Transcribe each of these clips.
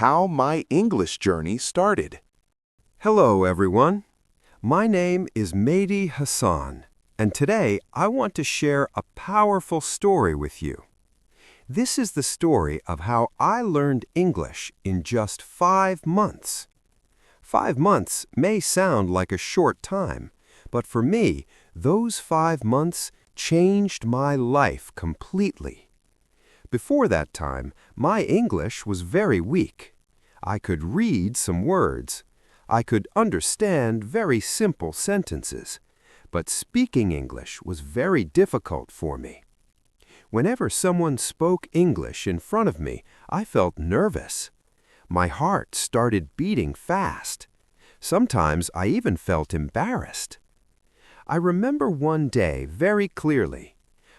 how my English journey started. Hello, everyone. My name is Mehdi Hassan, and today I want to share a powerful story with you. This is the story of how I learned English in just 5 months. 5 months may sound like a short time, but for me, those 5 months changed my life completely. Before that time, my English was very weak. I could read some words. I could understand very simple sentences, but speaking English was very difficult for me. Whenever someone spoke English in front of me, I felt nervous. My heart started beating fast. Sometimes I even felt embarrassed. I remember one day very clearly.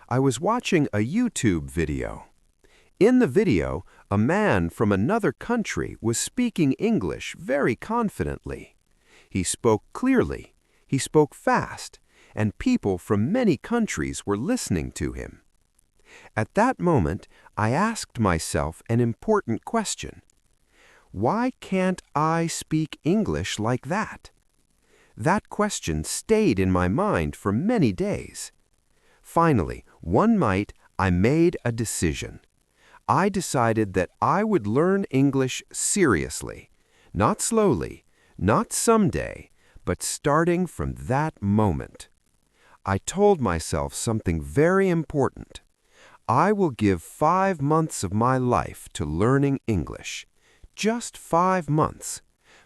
I was watching a YouTube video. In the video, a man from another country was speaking English very confidently. He spoke clearly, he spoke fast, and people from many countries were listening to him. At that moment, I asked myself an important question. Why can't I speak English like that? That question stayed in my mind for many days. Finally, one night, I made a decision. I decided that I would learn English seriously, not slowly, not someday, but starting from that moment. I told myself something very important. I will give 5 months of my life to learning English. Just 5 months.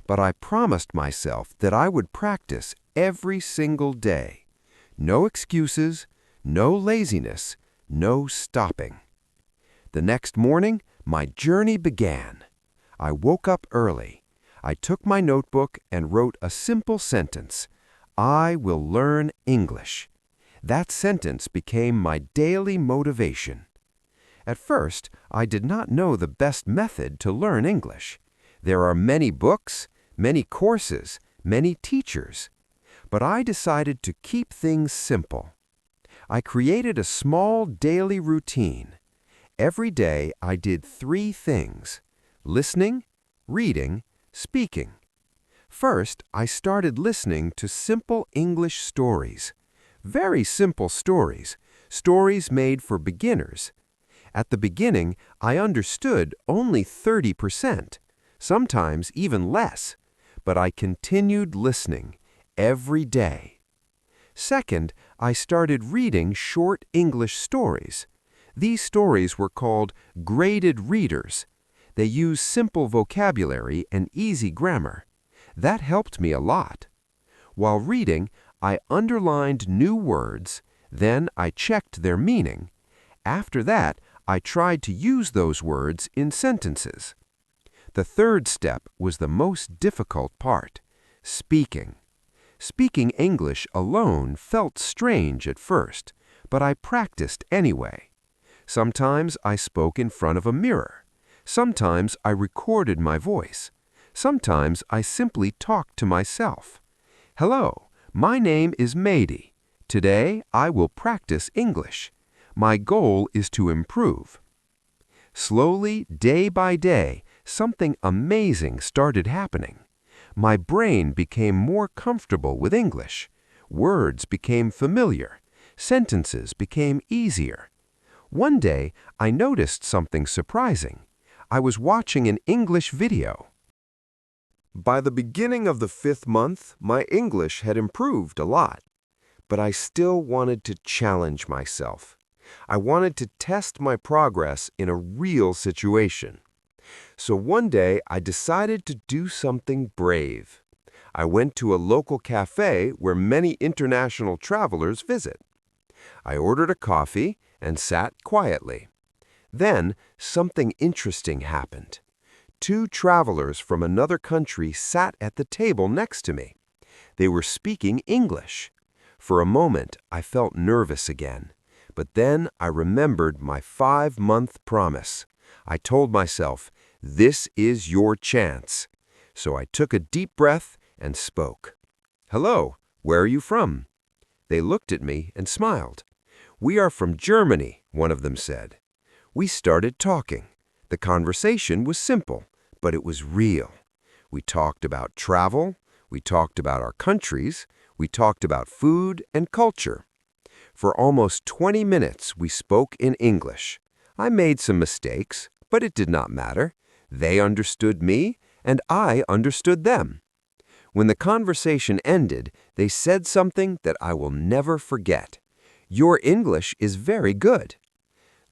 But I promised myself that I would practice every single day. No excuses, no laziness, no stopping. The next morning, my journey began. I woke up early. I took my notebook and wrote a simple sentence. I will learn English. That sentence became my daily motivation. At first, I did not know the best method to learn English. There are many books, many courses, many teachers. But I decided to keep things simple. I created a small daily routine. Every day I did 3 things: listening, reading, speaking. First, I started listening to simple English stories. Very simple stories, stories made for beginners. At the beginning, I understood only 30%, sometimes even less, but I continued listening every day. Second, I started reading short English stories. These stories were called graded readers. They use simple vocabulary and easy grammar. That helped me a lot. While reading, I underlined new words, then I checked their meaning. After that, I tried to use those words in sentences. The third step was the most difficult part: speaking. Speaking English alone felt strange at first, but I practiced anyway. Sometimes I spoke in front of a mirror. Sometimes I recorded my voice. Sometimes I simply talked to myself. Hello, my name is Mehdi. Today I will practice English. My goal is to improve. Slowly, day by day, something amazing started happening. My brain became more comfortable with English. Words became familiar. Sentences became easier. One day, I noticed something surprising. I was watching an English video. By the beginning of the 5th month, my English had improved a lot. But I still wanted to challenge myself. I wanted to test my progress in a real situation. So one day, I decided to do something brave. I went to a local cafe where many international travelers visit. I ordered a coffee and sat quietly. Then, something interesting happened. 2 travelers from another country sat at the table next to me. They were speaking English. For a moment, I felt nervous again. But then I remembered my 5-month promise. I told myself, this is your chance. So I took a deep breath and spoke. Hello, where are you from? They looked at me and smiled. We are from Germany, one of them said. We started talking. The conversation was simple, but it was real. We talked about travel, we talked about our countries, we talked about food and culture. For almost 20 minutes, we spoke in English. I made some mistakes, but it did not matter. They understood me, and I understood them. When the conversation ended, they said something that I will never forget. "Your English is very good."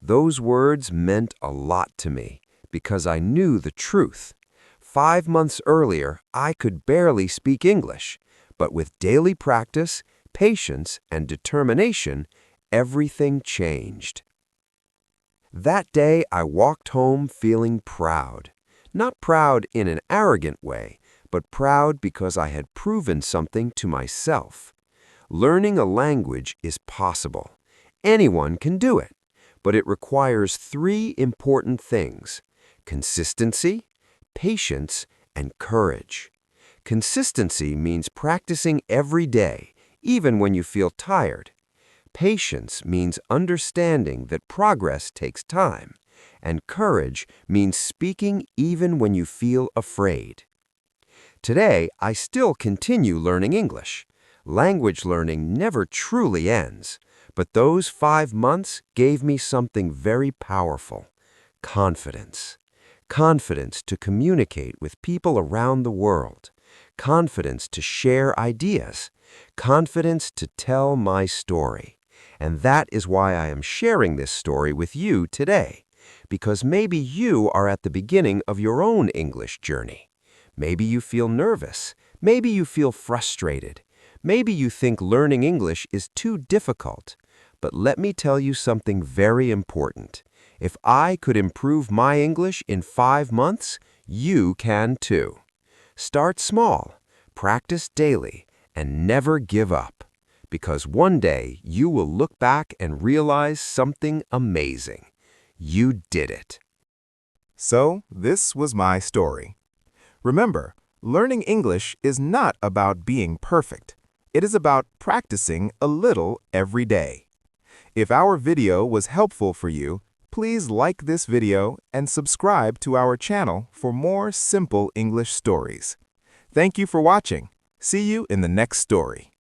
Those words meant a lot to me because I knew the truth. 5 months earlier, I could barely speak English, but with daily practice, patience, and determination, everything changed. That day, I walked home feeling proud. Not proud in an arrogant way, but proud because I had proven something to myself. Learning a language is possible. Anyone can do it, but it requires 3 important things: consistency, patience, and courage. Consistency means practicing every day, even when you feel tired. Patience means understanding that progress takes time, and courage means speaking even when you feel afraid. Today, I still continue learning English. Language learning never truly ends, but those 5 months gave me something very powerful: confidence. Confidence to communicate with people around the world. Confidence to share ideas. Confidence to tell my story. And that is why I am sharing this story with you today, because maybe you are at the beginning of your own English journey. Maybe you feel nervous. Maybe you feel frustrated. Maybe you think learning English is too difficult. But let me tell you something very important. If I could improve my English in 5 months, you can too. Start small, practice daily, and never give up. Because one day you will look back and realize something amazing. You did it. So, this was my story. Remember, learning English is not about being perfect. It is about practicing a little every day. If our video was helpful for you, please like this video and subscribe to our channel for more simple English stories. Thank you for watching. See you in the next story.